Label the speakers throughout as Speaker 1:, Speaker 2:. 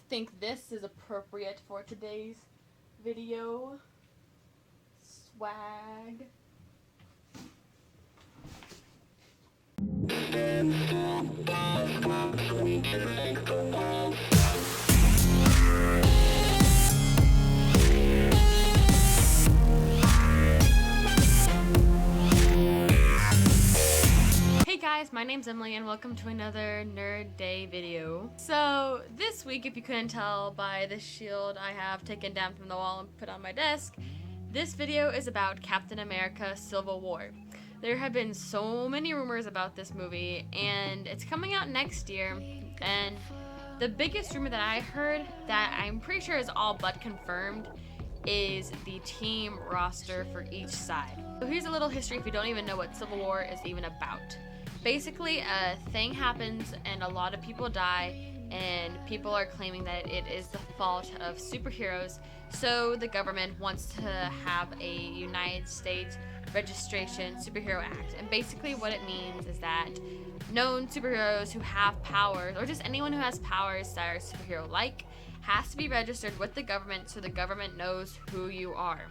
Speaker 1: think this is appropriate for today's video. Swag. Hey guys, my name's Emily and welcome to another Nerd Day video. So this week, if you couldn't tell by the shield I have taken down from the wall and put on my desk, this video is about Captain America Civil War. There have been so many rumors about this movie and it's coming out next year, and the biggest rumor that I heard that I'm pretty sure is all but confirmed is the team roster for each side. So here's a little history if you don't even know what Civil War is even about. Basically, a thing happens and a lot of people die, and people are claiming that it is the fault of superheroes, so the government wants to have a United States Registration Superhero Act. And basically what it means is that known superheroes who have powers, or just anyone who has powers that are superhero-like, has to be registered with the government so the government knows who you are.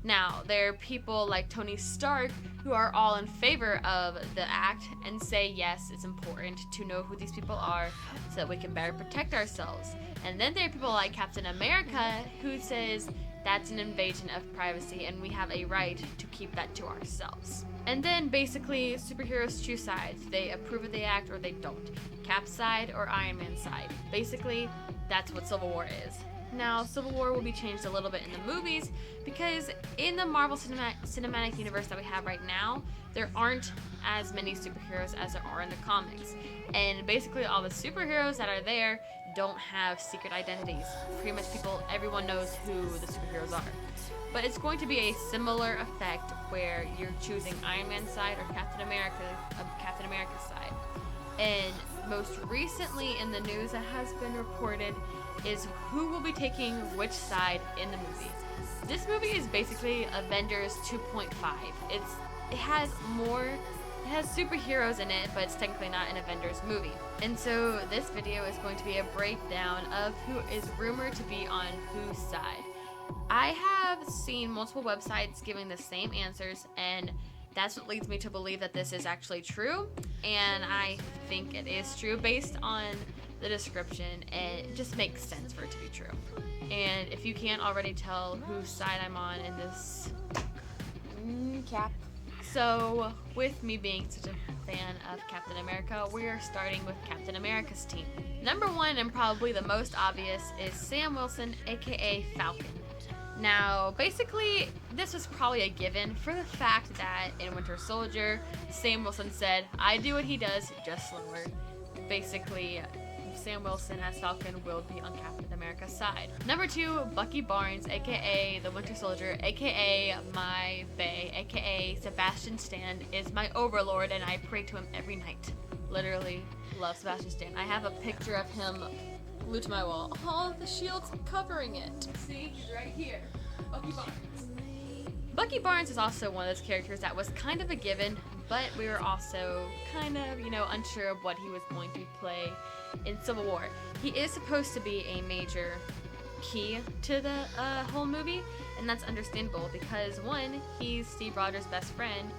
Speaker 1: Now, there are people like Tony Stark who are all in favor of the act and say, yes, it's important to know who these people are so that we can better protect ourselves. And then there are people like Captain America who says that's an invasion of privacy and we have a right to keep that to ourselves. And then basically superheroes choose sides. They approve of the act or they don't. Cap's side or Iron Man's side. Basically, that's what Civil War is. Now, Civil War will be changed a little bit in the movies because in the Marvel cinematic universe that we have right now, there aren't as many superheroes as there are in the comics. And basically all the superheroes that are there don't have secret identities. Pretty much everyone knows who the superheroes are. But it's going to be a similar effect where you're choosing Iron Man's side or Captain America's side. And most recently in the news that has been reported is who will be taking which side in the movie. This movie is basically Avengers 2.5. It has superheroes in it, but it's technically not an Avengers movie. And so this video is going to be a breakdown of who is rumored to be on whose side. I have seen multiple websites giving the same answers, and that's what leads me to believe that this is actually true, and I think it is true based on the description, and it just makes sense for it to be true. And if you can't already tell whose side I'm on in this cap. So with me being such a fan of Captain America, we are starting with Captain America's team. Number one, and probably the most obvious, is Sam Wilson, aka Falcon. Now, basically, this was probably a given for the fact that in Winter Soldier, Sam Wilson said, I do what he does, just slower. Basically, Sam Wilson as Falcon will be on Captain America's side. Number two, Bucky Barnes, aka the Winter Soldier, aka my bae, aka Sebastian Stan, is my overlord and I pray to him every night. Literally love Sebastian Stan. I have a picture of him glued to my wall. Oh, the shield's covering it. See, he's right here. Bucky Barnes. Bucky Barnes is also one of those characters that was kind of a given, but we were also kind of, unsure of what he was going to play in Civil War. He is supposed to be a major key to the whole movie, and that's understandable because one, he's Steve Rogers' best friend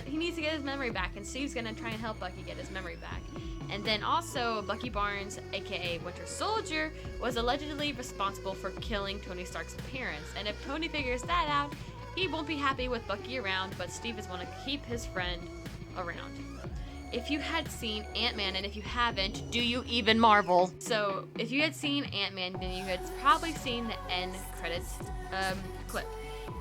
Speaker 1: he needs to get his memory back, and Steve's gonna try and help Bucky get his memory back. And then also, Bucky Barnes, aka Winter Soldier, was allegedly responsible for killing Tony Stark's parents. And if Tony figures that out, he won't be happy with Bucky around, but Steve is want to keep his friend around. If you had seen AntMan, and if you haven't, do you even marvel? So, if you had seen AntMan, then you had probably seen the end credits clip.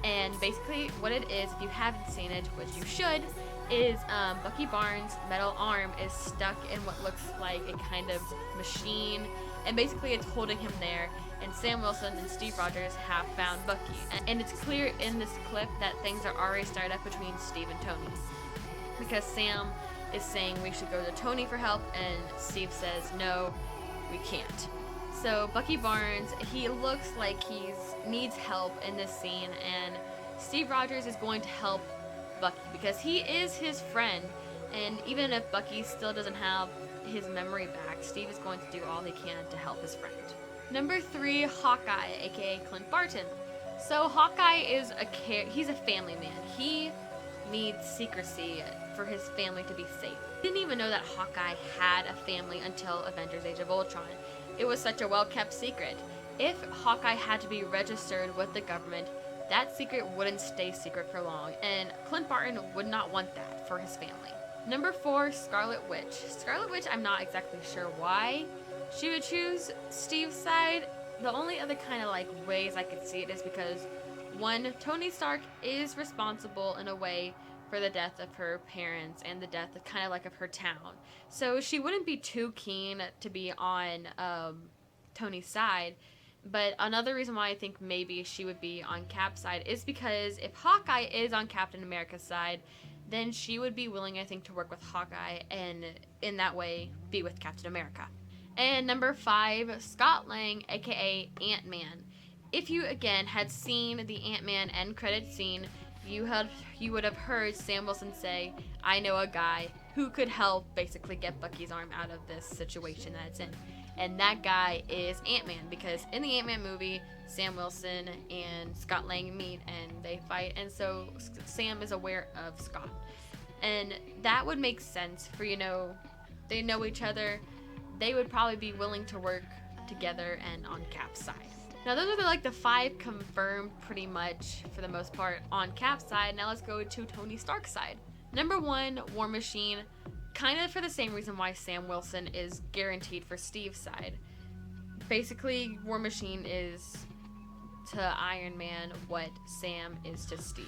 Speaker 1: And basically what it is, if you haven't seen it, which you should, is Bucky Barnes' metal arm is stuck in what looks like a kind of machine, and basically it's holding him there, and Sam Wilson and Steve Rogers have found Bucky. And it's clear in this clip that things are already started up between Steve and Tony, because Sam is saying we should go to Tony for help, and Steve says no, we can't. So Bucky Barnes, he looks like he needs help in this scene, and Steve Rogers is going to help Bucky because he is his friend, and even if Bucky still doesn't have his memory back, Steve is going to do all he can to help his friend. Number 3, Hawkeye, aka Clint Barton. So Hawkeye is he's a family man. He needs secrecy for his family to be safe. Didn't even know that Hawkeye had a family until Avengers Age of Ultron. It was such a well-kept secret. If Hawkeye had to be registered with the government, that secret wouldn't stay secret for long, and Clint Barton would not want that for his family. Number 4, Scarlet Witch. Scarlet Witch, I'm not exactly sure why she would choose Steve's side. The only other kind of ways I could see it is because, one, Tony Stark is responsible in a way for the death of her parents and the death of her town. So she wouldn't be too keen to be on Tony's side. But another reason why I think maybe she would be on Cap's side is because if Hawkeye is on Captain America's side, then she would be willing, I think, to work with Hawkeye and in that way be with Captain America. And number 5, Scott Lang, aka AntMan. If you again had seen the AntMan end credits scene, you would have heard Sam Wilson say, "I know a guy who could help basically get Bucky's arm out of this situation that it's in." And that guy is Ant-Man, because in the Ant-Man movie, Sam Wilson and Scott Lang meet and they fight, and so Sam is aware of Scott. And that would make sense for, they know each other. They would probably be willing to work together and on Cap's side. Now those are the 5 confirmed pretty much for the most part on Cap's side. Now let's go to Tony Stark's side. Number 1, War Machine. Kind of for the same reason why Sam Wilson is guaranteed for Steve's side. Basically, War Machine is to Iron Man what Sam is to Steve.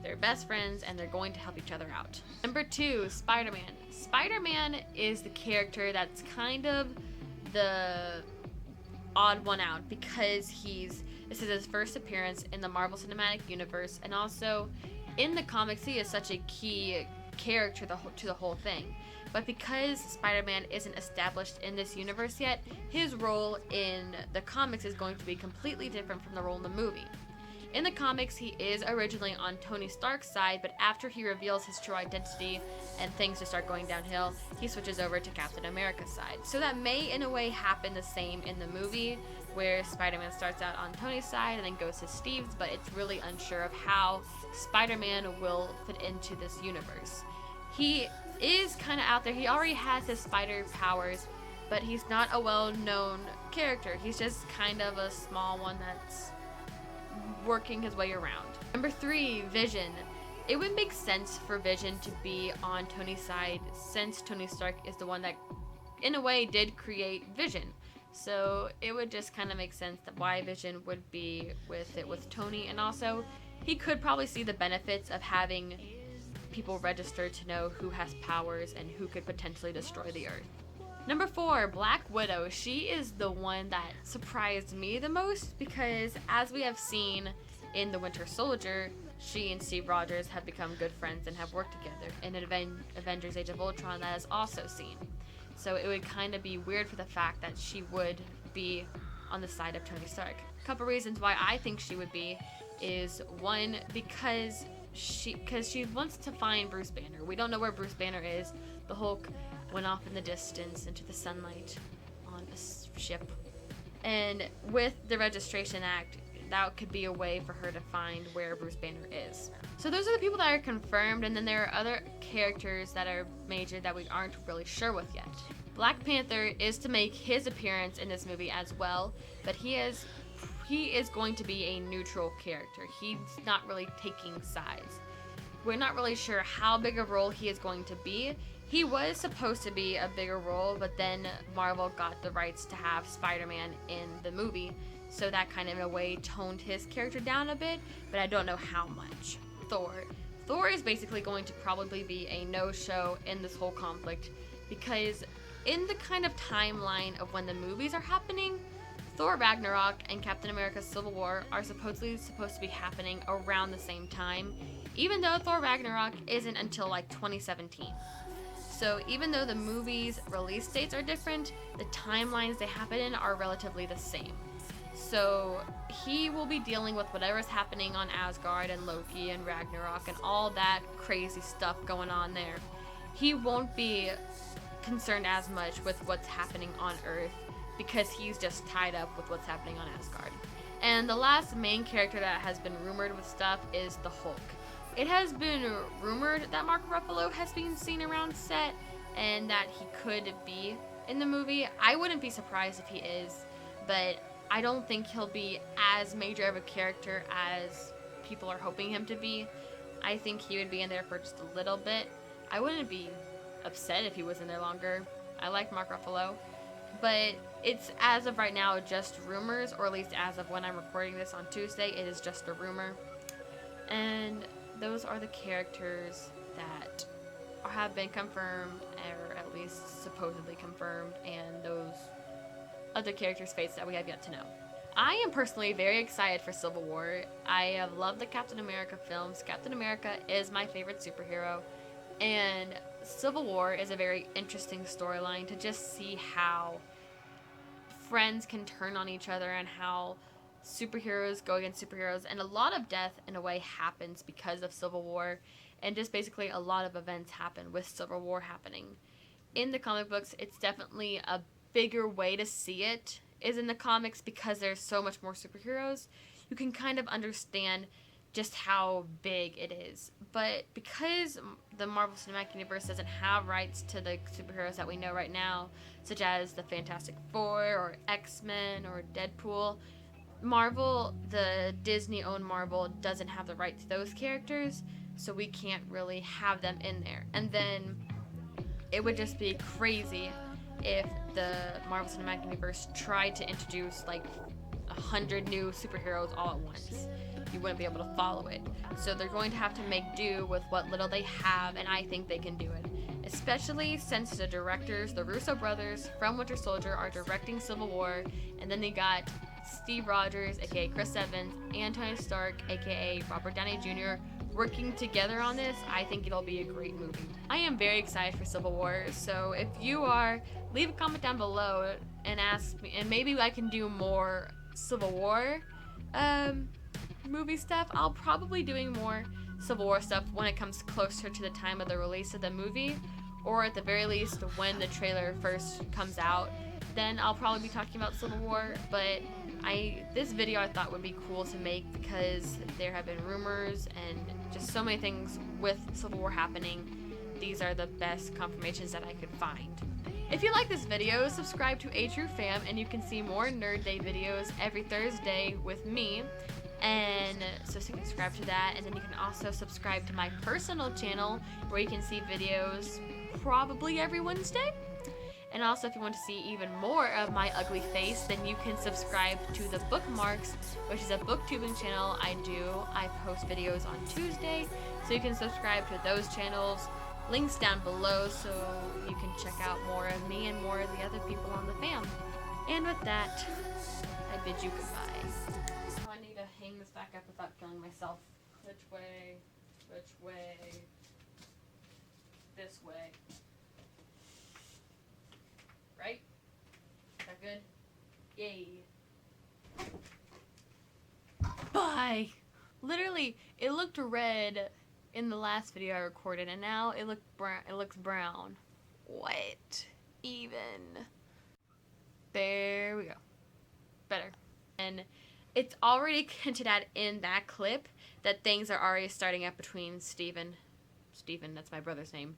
Speaker 1: They're best friends and they're going to help each other out. Number 2, Spider-Man. Spider-Man is the character that's kind of the odd one out because this is his first appearance in the Marvel Cinematic Universe, and also in the comics he is such a key character to the whole thing. But because Spider-Man isn't established in this universe yet, his role in the comics is going to be completely different from the role in the movie. In the comics, he is originally on Tony Stark's side, but after he reveals his true identity and things just start going downhill, he switches over to Captain America's side. So that may in a way happen the same in the movie, where Spider-Man starts out on Tony's side and then goes to Steve's, but it's really unsure of how Spider-Man will fit into this universe. He is kind of out there. He already has his spider powers, but he's not a well-known character. He's just kind of a small one that's working his way around. Number 3, Vision. It would make sense for Vision to be on Tony's side since Tony Stark is the one that, in a way, did create Vision. So it would just kind of make sense that why Vision would be with Tony, and also he could probably see the benefits of having people registered to know who has powers and who could potentially destroy the Earth. Number 4, Black Widow. She is the one that surprised me the most because, as we have seen in The Winter Soldier, she and Steve Rogers have become good friends and have worked together. In Avengers Age of Ultron, that is also seen. So it would kind of be weird for the fact that she would be on the side of Tony Stark. A couple reasons why I think she would be is, one, because she wants to find Bruce Banner. We don't know where Bruce Banner is. The Hulk went off in the distance into the sunlight on a ship. And with the Registration Act, that could be a way for her to find where Bruce Banner is. So those are the people that are confirmed, and then there are other characters that are major that we aren't really sure with yet. Black Panther is to make his appearance in this movie as well, but he is going to be a neutral character. He's not really taking sides. We're not really sure how big a role he is going to be. He was supposed to be a bigger role, but then Marvel got the rights to have Spider-Man in the movie, so that kind of in a way toned his character down a bit, but I don't know how much. Thor is basically going to probably be a no-show in this whole conflict, because in the kind of timeline of when the movies are happening, Thor Ragnarok and Captain America Civil War are supposed to be happening around the same time, even though Thor Ragnarok isn't until 2017. So even though the movies' release dates are different, the timelines they happen in are relatively the same. So he will be dealing with whatever's happening on Asgard and Loki and Ragnarok and all that crazy stuff going on there. He won't be concerned as much with what's happening on Earth because he's just tied up with what's happening on Asgard. And the last main character that has been rumored with stuff is the Hulk. It has been rumored that Mark Ruffalo has been seen around set and that he could be in the movie. I wouldn't be surprised if he is, but I don't think he'll be as major of a character as people are hoping him to be. I think he would be in there for just a little bit. I wouldn't be upset if he was in there longer. I like Mark Ruffalo, but it's, as of right now, just rumors, or at least as of when I'm recording this on Tuesday, it is just a rumor. And those are the characters that have been confirmed, or at least supposedly confirmed, and those other characters' fates that we have yet to know. I am personally very excited for Civil War. I have loved the Captain America films. Captain America is my favorite superhero, and Civil War is a very interesting storyline to just see how friends can turn on each other and how superheroes go against superheroes, and a lot of death in a way happens because of Civil War, and just basically a lot of events happen with Civil War happening. In the comic books, it's definitely a bigger way to see it is in the comics because there's so much more superheroes. You can kind of understand just how big it is. But because the Marvel Cinematic Universe doesn't have rights to the superheroes that we know right now, such as the Fantastic Four or X-Men or Deadpool, Marvel, the Disney-owned Marvel, doesn't have the rights to those characters, so we can't really have them in there. And then it would just be crazy if the Marvel Cinematic Universe tried to introduce like 100 new superheroes all at once. You wouldn't be able to follow it. So they're going to have to make do with what little they have, and I think they can do it. Especially since the directors, the Russo brothers from Winter Soldier, are directing Civil War, and then they got Steve Rogers, aka Chris Evans, and Tony Stark, aka Robert Downey Jr., working together on this. I think it'll be a great movie. I am very excited for Civil War, so if you are, leave a comment down below and ask me, and maybe I can do more Civil War movie stuff. I'll probably doing more Civil War stuff when it comes closer to the time of the release of the movie, or at the very least when the trailer first comes out. Then I'll probably be talking about Civil War, but this video I thought would be cool to make because there have been rumors and just so many things with Civil War happening. These are the best confirmations that I could find. If you like this video, subscribe to A True Fam, and you can see more Nerd Day videos every Thursday with me. And so you can subscribe to that, and then you can also subscribe to my personal channel where you can see videos probably every Wednesday. And also, if you want to see even more of my ugly face, then you can subscribe to the Bookmarks, which is a booktubing channel I do. I post videos on Tuesday, so you can subscribe to those channels. Links down below so you can check out more of me and more of the other people on the fam. And with that, I bid you goodbye. I need to hang this back up without killing myself. Which way? Which way? This way. Right? Is that good? Yay. Bye! Literally, it looked red in the last video I recorded, and now it looks brown. What? Even? There we go. Better. And it's already hinted at in that clip that things are already starting up between Steven, that's my brother's name,